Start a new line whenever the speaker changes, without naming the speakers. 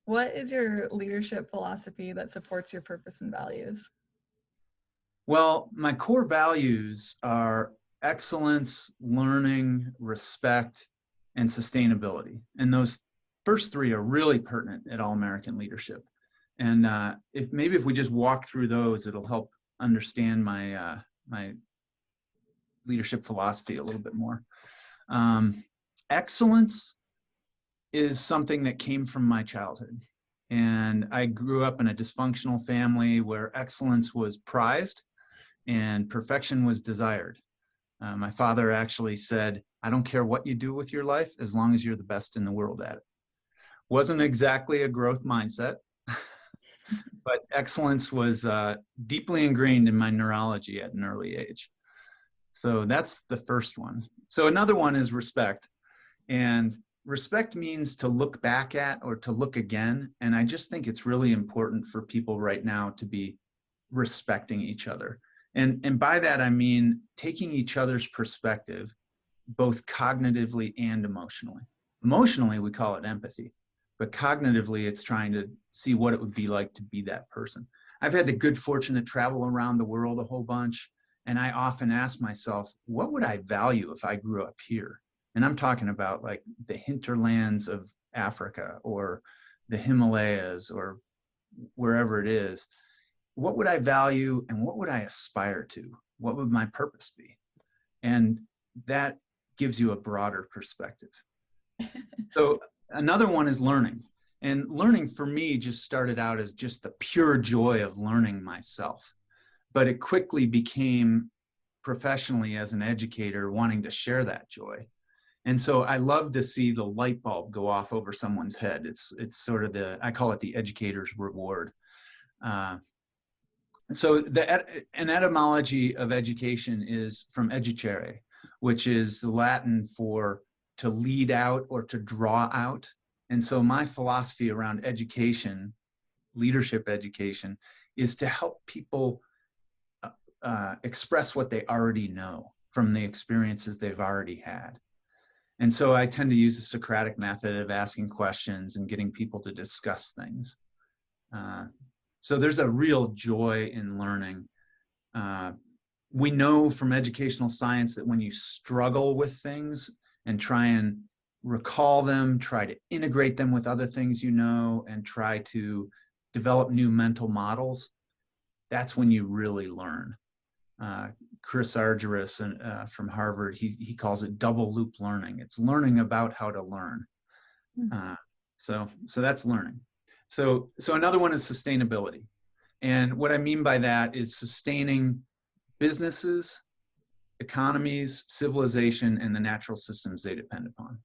What is your leadership philosophy that supports your purpose and values?
Well, my core values are excellence, learning, respect, and sustainability. And those first three are really pertinent at All American Leadership. And if we just walk through those, it'll help understand my leadership philosophy a little bit more. Excellence is something that came from my childhood. And I grew up in a dysfunctional family where excellence was prized and perfection was desired. My father actually said, I don't care what you do with your life as long as you're the best in the world at it. Wasn't exactly a growth mindset, but excellence was deeply ingrained in my neurology at an early age. So that's the first one. So another one is respect. And respect means to look back at or to look again. And I just think it's really important for people right now to be respecting each other. And by that, I mean taking each other's perspective, both cognitively and emotionally. Emotionally, we call it empathy, but cognitively, it's trying to see what it would be like to be that person. I've had the good fortune to travel around the world a whole bunch, and I often ask myself, what would I value if I grew up here? And I'm talking about like the hinterlands of Africa or the Himalayas or wherever it is. What would I value and what would I aspire to? What would my purpose be? And that gives you a broader perspective. So another one is learning. And learning for me just started out as just the pure joy of learning myself. But it quickly became professionally as an educator wanting to share that joy. And so I love to see the light bulb go off over someone's head. It's sort of I call it the educator's reward. So an etymology of education is from educere, which is Latin for to lead out or to draw out. And so my philosophy around education, leadership education, is to help people express what they already know from the experiences they've already had. And so I tend to use the Socratic method of asking questions and getting people to discuss things. So there's a real joy in learning. We know from educational science that when you struggle with things and try and recall them, try to integrate them with other things you know, and try to develop new mental models, that's when you really learn. Chris Argyris from Harvard, he calls it double loop learning. It's learning about how to learn. So that's learning. So another one is sustainability. And what I mean by that is sustaining businesses, economies, civilization, and the natural systems they depend upon.